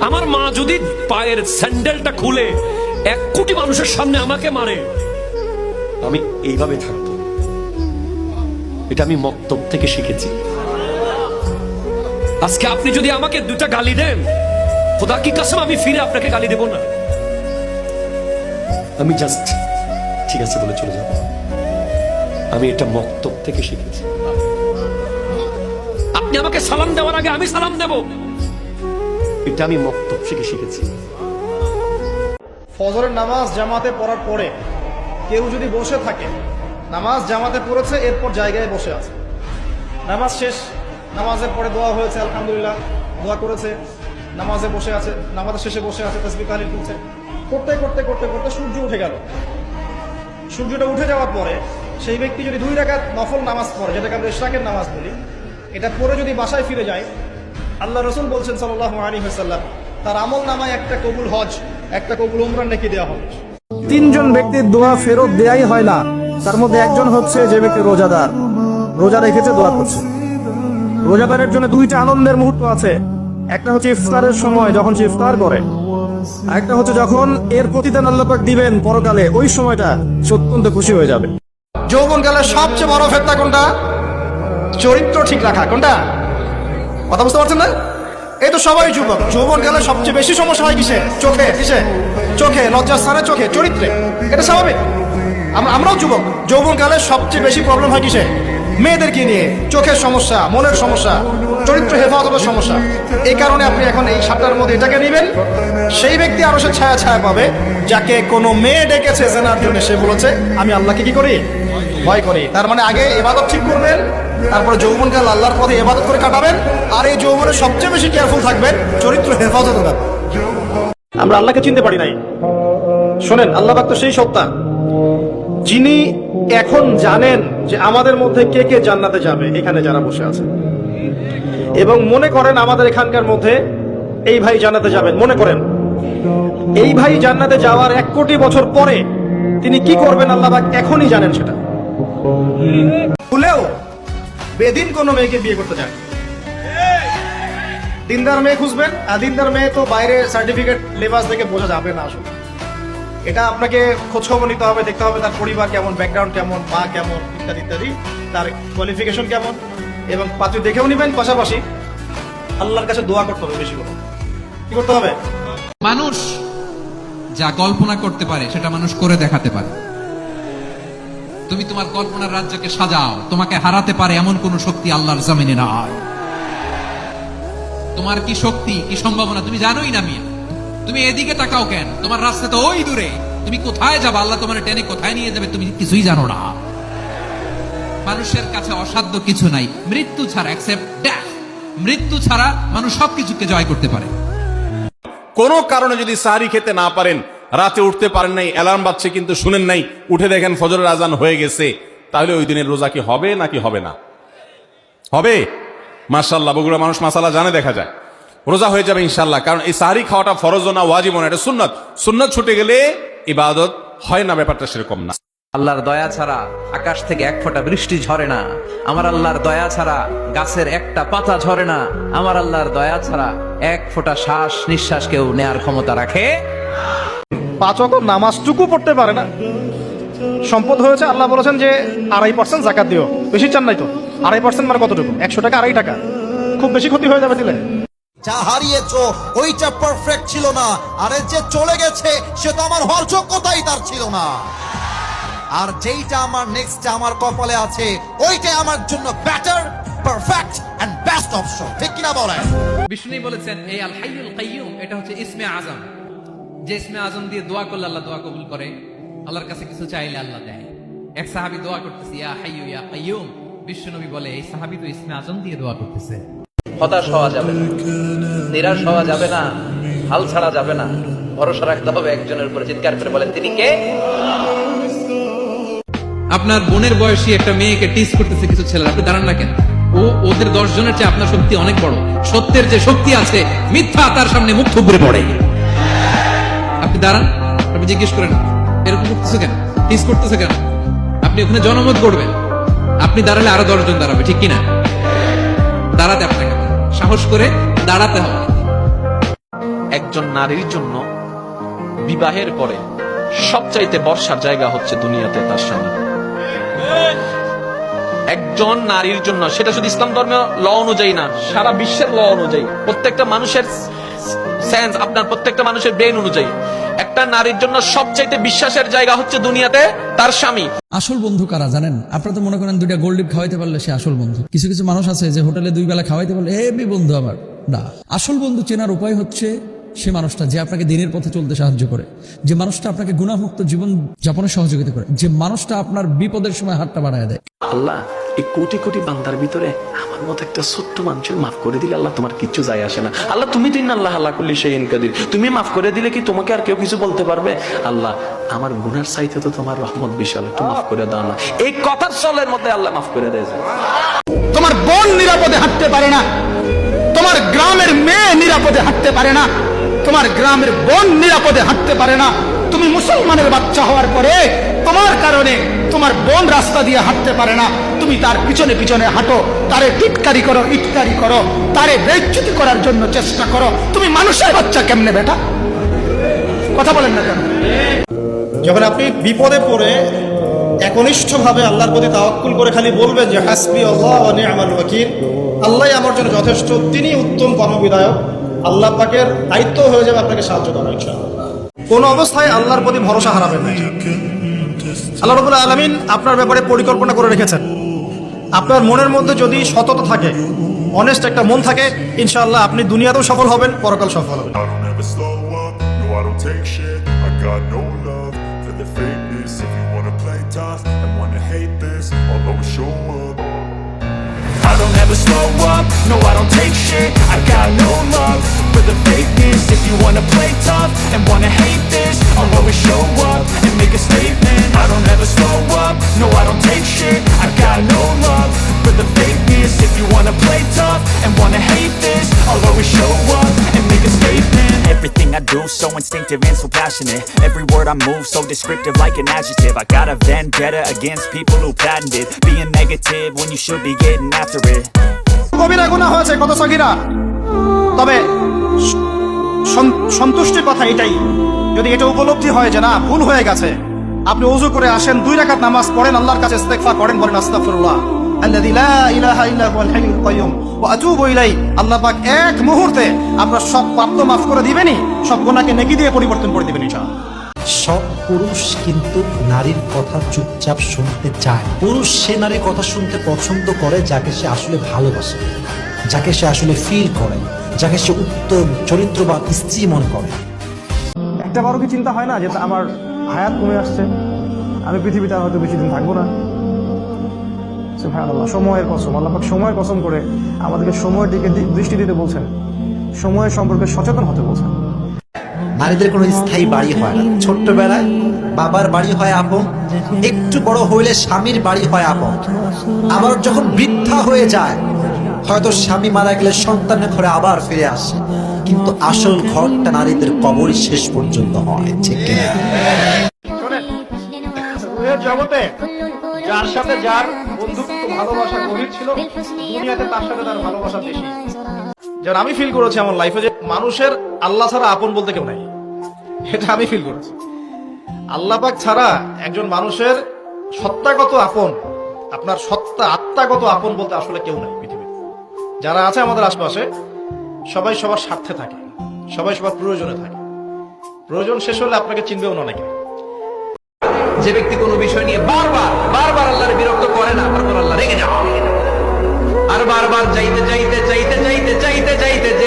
আমার মা যদি পায়ের স্যান্ডেলটা খুলে 1 কোটি মানুষের সামনে আমাকে মারে, আমি এইভাবে থাকবো। এটা আমি মক্তব থেকে শিখেছি। আজকে আপনি যদি আমাকে 2টা গালি দেন, খোদা কি কসম আমি ফিরে আপনাকে গালি দেব না। আমি জাস্ট ঠিক আছে বলে চলে যাব। আমি এটা মক্তব থেকে শিখেছি। আপনি আমাকে সালাম দেওয়ার আগে আমি সালাম দেব, এটা আমি মক্তব থেকে শিখেছি। ফজরের নামাজ জামাতে পড়ার পরে কেউ যদি বসে থাকে, নামাজ জামাতে পড়েছে, এরপর জায়গায় বসে আছে, নামাজ শেষ, নামাজের পরে দোয়া হয়েছে, আলহামদুলিল্লাহ দোয়া করেছে, নামাজে বসে আছে, নামাজের শেষে বসে আছে, তাসবিহ তাহলিল করছে, করতে করতে করতে করতে সূর্য উঠে গেল। সূর্যটা উঠে যাওয়ার পরে সেই ব্যক্তি যদি 2 রাকাত নফল নামাজ পড়ে, যেটাকে আমরা ইশরাকের নামাজ বলি, এটা পরে যদি বাসায় ফিরে যায়, আল্লাহ রাসূল বলছেন সাল্লাল্লাহু আলাইহি ওয়াসাল্লাম, তার আমল নামায় একটা কবুল হজ, একটা কবুল উমরা নেকি দেওয়া হবে। 3 জন ব্যক্তির দোয়া ফেরত দেয়াই হয় না, তার মধ্যে একজন হচ্ছে যে ব্যক্তি রোজাদার, রোজা রেখেছে, দোয়া করছে। রোজাদারের জন্য 2টা আনন্দের মুহূর্ত আছে, একটা হচ্ছে ইফতারের সময় যখন সে ইফতার করে, আরেকটা হচ্ছে যখন এর প্রতিদান আল্লাহ পাক দিবেন পরকালে, ওই সময়টা সে অত্যন্ত খুশি হয়ে যাবে। যৌবনকালের সবচেয়ে বড় ফেতনা কোনটা? চরিত্র ঠিক রাখা। কোনটা? কথা বুঝতে পারছেন না? এই তো সবাই যুবক, যৌবনকালে সবচেয়ে বেশি সমস্যা হয় কিসে? চোখে। কিসে? চোখে, লজ্জাস্থানে, চোখে, চরিত্রে। এটা স্বাভাবিক। আমরাও যুবক, যৌবনকালে সবচেয়ে বেশি প্রবলেম হয় কিসে? মেয়েদেরকে নিয়ে, চোখের সমস্যা, মনের সমস্যা, চরিত্র হেফাজতের সমস্যা। এই কারণে আপনি এখন এই 7টার মধ্যে এটাকে নেবেন। সেই ব্যক্তি আরো সে ছায়া ছায়া পাবে যাকে কোনো মেয়ে ডেকেছে জেনার জন্য, সে বলেছে আমি আল্লাহকে কি করি? ভয় করি। তার মানে আগে ইবাদত ঠিক করবেন, তারপরে যৌবনকাল আল্লাহর পথে ইবাদত করে কাটাবেন, আর এই যৌবনে সবচেয়ে বেশি কেয়ারফুল থাকবেন চরিত্র হেফাজত করার। আমরা আল্লাহকে চিনতে পারি নাই। শোনেন, আল্লাহ পাক তো সেই সত্তা যিনি এখন জানেন যে আমাদের মধ্যে কে কে জান্নাতে যাবে, এখানে যারা বসে আছে, এবং মনে করেন আমাদের এখানকার মধ্যে এই ভাই জান্নাতে যাবেন, মনে করেন এই ভাই জান্নাতে যাওয়ার 1 কোটি বছর পরে তিনি কি করবেন আল্লাহ পাক এখনই জানেন। সেটা ভুলেও বেদিন কোন মেয়েকে বিয়ে করতে চান, দিনদার মেয়ে খুঁজবেন। আর দিনদার মেয়ে তো বাইরে সার্টিফিকেট লেবাস দেখে বোঝা যাবে না। আসলে এটা আপনাকে খোঁজখবর নিতে হবে, দেখতে হবে তার পরিবার কেমন, ব্যাকগ্রাউন্ড কেমন, মা কেমন, ইত্যাদি ইত্যাদি, তার কোয়ালিফিকেশন কেমন, এবং পাত্রী দেখেও নিবেন। পাশাপাশি আল্লাহর কাছে দোয়া করতে হবে বেশি করে। কি করতে হবে? মানুষ যা কল্পনা করতে পারে সেটা মানুষ করে দেখাতে পারে। তুমি তোমার কল্পনার রাজ্যকে সাজাও, তোমাকে হারাতে পারে এমন কোন শক্তি আল্লাহর জমিনে নাই। তোমার কি শক্তি, কি সম্ভাবনা তুমি জানোই না মিয়া। তুমি এদিকে তাকাও কেন? তোমার রাস্তা তো ওই দূরে। তুমি কোথায় যাবে, আল্লাহ তোমার টেনে কোথায় নিয়ে যাবে তুমি কিছুই জানো না। মানুষের কাছে অসাধ্য কিছু নাই মৃত্যু ছাড়া, এক্সেপ্ট ডেথ। মৃত্যু ছাড়া মানুষ সবকিছুকে জয় করতে পারে। কোনো কারণে যদি সাহারি খেতে না পারেন, রাতে উঠতে পারেন নাই, অ্যালার্ম বাজছে কিন্তু শুনেন নাই, উঠে দেখেন ফজরের আজান হয়ে গেছে, তাহলে ওই দিনের রোজা কি হবে নাকি হবে না? হবে। মাশাআল্লাহ, বগুড়া মানুষ মাসালা জানে, দেখা যায় রোজা হয়ে যাবে ইনশাআল্লাহ। কারণ এই সাহারি খাওয়াটা ফরজ না, ওয়াজিব না, এটা সুন্নাত। সুন্নাত ছুটে গেলে ইবাদত হয় না, ব্যাপারটা সেরকম না। আল্লাহর দয়া ছাড়া আকাশ থেকে 1 ফোঁটা বৃষ্টি ঝরে না। আমার আল্লাহর দয়া ছাড়া গাছের একটা পাতা ঝরে না। আমার আল্লাহর দয়া ছাড়া 1 ফোঁটা শ্বাস নিঃশ্বাস কেউ নেয়ার ক্ষমতা রাখে। 5 ওয়াক্ত নামাজটুকু পড়তে পারে না, সম্পদ হয়েছে, আল্লাহ বলেছেন যে 2.5% যাকাত দিও। বেশি চান নাই তো? 2.5% মানে কতটুকু? 100 টাকা 2.5 টাকা। খুব বেশি ক্ষতি হয়ে যাবে দিলে। যা হারিয়েছো ওইটা পারফেক্ট ছিল না, আরে যে চলে গেছে সে তো আমার হওয়ার যোগ্যতাই তার ছিল না। আর যেইটা আমার নেক্সট আমার কপালে আছে ওইটাই আমার জন্য better, perfect and best option. ঠিক কিনা বলেন? বিষ্ণু বলেছেন এই আল হাইয়ুল কাইয়ুম এটা হচ্ছে ইসমে আজম। যে ইসমে আজম দিয়ে দোয়া করলে আল্লাহ দোয়া কবুল করে, আল্লাহর কাছে কিছু চাইলে আল্লাহ দেয়। এক সাহাবী দোয়া করতেছে ইয়া হাইয়ু ইয়া কাইয়ুম, বিষ্ণু বলে এই সাহাবী তো ইসমে আজম দিয়ে দোয়া করতেছে। হতাশ হওয়া যাবে না, নিরাশ হওয়া যাবে না, হাল ছাড়া যাবে না, ভরসা রাখতে হবে একজনের উপরে। চিৎকার করে বলেন তিনি কে? আপনার বোনের বয়সী একটা মেয়েকে টিস করতেছে কিছু ছেলেরা, আপনি দাঁড়ান না কেন? ওদের 10 জনের চেয়ে আপনার শক্তি অনেক বড়। সত্যের যে শক্তি আছে, মিথ্যা তার সামনে মুখ থুবড়ে পড়ে। আপনি দাঁড়ান, আপনি জিজ্ঞেস করেন এরকম করতেছে কেন, টিস করতেছে কেন? আপনি ওখানে জনমত করবেন। আপনি দাঁড়ালে আরো 10 জন দাঁড়াবে, ঠিক কিনা? দাঁড়াতে আপনাকে সাহস করে দাঁড়াতে হবে। একজন নারীর জন্য বিবাহের পরে সবচাইতে বর্ষার জায়গা হচ্ছে দুনিয়াতে তার স্বামী। একজন নারীর জন্য, সেটা শুধু ইসলাম ধর্মের ল অনুযায়ী না, সারা বিশ্বের ল অনুযায়ী, প্রত্যেকটা মানুষের সেন্স, আপনার প্রত্যেকটা মানুষের ব্রেন অনুযায়ী, একটা নারীর জন্য সবচাইতে বিশ্বাসের জায়গা হচ্ছে দুনিয়াতে তার স্বামী। আসল বন্ধু কারা জানেন? আপনারা তো মনে করেন দুইটা গোল্ড ডিপ খাওয়াইতে পারলে সে আসল বন্ধু। কিছু কিছু মানুষ আছে যে হোটেলে 2 বেলা খাওয়াইতে পারলে হেবি বন্ধু আমার। না, আসল বন্ধু চেনার উপায় হচ্ছে সে মানুষটা যে আপনাকে দিনের পথে চলতে সাহায্য করে, যে মানুষটা আপনাকে গুনাহমুক্ত জীবন যাপনে সহযোগিতা করে, যে মানুষটা আপনার বিপদের সময় হাতটা বাড়ায় দেয়। আল্লাহ, এই কোটি কোটি বান্দার ভিতরে আমার মতো একটা ছোট্ট মানুষের মাফ করে দিলে আল্লাহ তোমার কিচ্ছু যায় আসে না। আল্লাহ তুমি তো আল্লাহ আল্লাহ করলি সেই ইনকাদির, তুমি মাফ করে দিলে কি তোমাকে আর কেউ কিছু বলতে পারবে? আল্লাহ, আমার গুনার চাইতে তো তোমার রহমত বিশাল, একটু মাফ করে দাও না। এই কথার চলের মধ্যে আল্লাহ মাফ করে দেয়। তোমার বোন নিরাপদে হাঁটতে পারে না, তোমার গ্রামের মেয়ে নিরাপদে হাঁটতে পারে না, তোমার গ্রামের বোন নিরাপদে হাঁটতে পারে না। তুমি মুসলমানের বাচ্চা হওয়ার পরে তোমার কারণে তোমার বোন রাস্তা দিয়ে হাঁটতে পারে না, তুমি তার পিছনে পিছনে হাঁটো, তারে টিটকারি করো, ইটকারি করো, তারে বেইজ্জতি করার জন্য চেষ্টা করো। তুমি মানুষের বাচ্চা কেমনে বেটা? কথা বলেন না কেন? যখন আপনি বিপদে পড়ে একনিষ্ঠভাবে আল্লাহর প্রতি তাওয়াক্কুল করে খালি বলবেন যে হাসবি আল্লাহ ওয়া নি'মাল ওয়াকিল, আল্লাহই আমার জন্য যথেষ্ট, তিনি উত্তম কর্মবিধায়ক, আল্লাহ পাকের দায়িত্ব হয়ে যাবে আপনাকে সাহায্য করা ইনশাআল্লাহ। কোনো অবস্থায় আল্লাহর প্রতি ভরসা হারাবেন না। আল্লাহ রাব্বুল আলামিন আপনার ব্যাপারে পরিকল্পনা করে রেখেছেন। আপনার মনের মধ্যে যদি সততা থাকে, অনেস্ট একটা মন থাকে, ইনশাআল্লাহ আপনি দুনিয়াতেও সফল হবেন, পরকাল সফল হবেন। I don't ever slow up, no I don't take shit. I got no love for the fakeness. If you wanna play tough and wanna hate this, I'll always show up. I don't ever slow up, no I don't take shit. I got no love for the fakeness. If you wanna play tough and wanna hate this, I'll always show up and make a statement. I don't ever slow up, no I don't take shit. I got no love for the fakeness. If you wanna play tough and wanna hate this, I'll always show up and make a statement. Everything I do so instinctive and so passionate. Every word I move so descriptive like an adjective. I got a vendetta against people who patented being negative when you should be getting after it. কবিরা গুনাহ হয়েছে, কত সগীরা, তবে সন্তুষ্টির কথা এটাই, যদি এটা উপলব্ধি হয় যে না ভুল হয়ে গেছে, আপনি ওযু করে আসেন, 2 রাকাত নামাজ পড়েন, আল্লাহর কাছে ইস্তেগফার করেন, বলেন আস্তাগফিরুল্লাহ আল্লাযী লা ইলাহা ইল্লা হুয়াল হাইয়ুল কাইয়্যুম ওয়া আতুবু ইলাইহি। আল্লাহ পাক এক মুহূর্তে আপনার সব পাপ তো মাফ করে দিবেনই, সব গুনাহকে নেকি দিয়ে পরিবর্তন করে দিবেন ইনশাআল্লাহ। সব পুরুষ কিন্তু নারীর কথা চুপচাপ শুনতে চায়। পুরুষ সে নারীর কথা শুনতে পছন্দ করে যাকে সে আসলে ভালোবাসে, যাকে সে আসলে ফিল করে, যাকে সে উত্তম চরিত্রবান স্ত্রী মনে করে। একটা বারো কি চিন্তা হয় না যে আমার হায়াত কমে আসছে, আমি পৃথিবীতে আর হয়তো বেশি দিন থাকবো না? সুবহানাল্লাহ, সময়ের কসম, আল্লাহ পাক সময়ের কসম করে আমাদেরকে সময়ের দিকে দৃষ্টি দিতে বলছেন, সময়ের সম্পর্কে সচেতন হতে বলছেন। নারীদের কোনো স্থায়ী বাড়ি হয় না। ছোট্টবেলায় বাবার বাড়ি হয় আপন, একটু বড় হইলে স্বামীর বাড়ি হয় আপন, আবার যখন বৃদ্ধা হয়ে যায় হয়তো স্বামী মারা গেলে সন্তানের ঘরে আবার ফিরে আসে, কিন্তু আসল ঘরটা নারীদের কবরই শেষ পর্যন্ত হয়। ঠিক কিনা? জগতে যার সাথে যার বন্ধুত্ব ভালোবাসা গভীর ছিল, দুনিয়াতে তার সাথে তার ভালোবাসা বেশি। যেন আমি ফিল করেছি আমার লাইফে যে মানুষের আল্লাহ ছাড়া আপন বলতে কেউ নাই, এটা আমি ফিল করেছি। আল্লাহ পাক ছাড়া একজন মানুষের সত্তাগত আপন, আপনার সত্তা আত্মাগত আপন বলতে আসলে কেউ নাই পৃথিবীতে। যারা আছে আমাদের আশপাশে সবাই সবার স্বার্থে থাকে, সবাই সবার প্রয়োজনে থাকে, প্রয়োজন শেষ হলে আপনাকে চিনবেও না অনেকে। যে ব্যক্তি কোনো বিষয় নিয়ে বারবার বারবার আল্লাহর বিরক্ত করে না, তারপর আল্লাহ রেগে যান, আর বারবার চাইতে চাইতে চাইতে চাইতে চাইতে চাইতে যে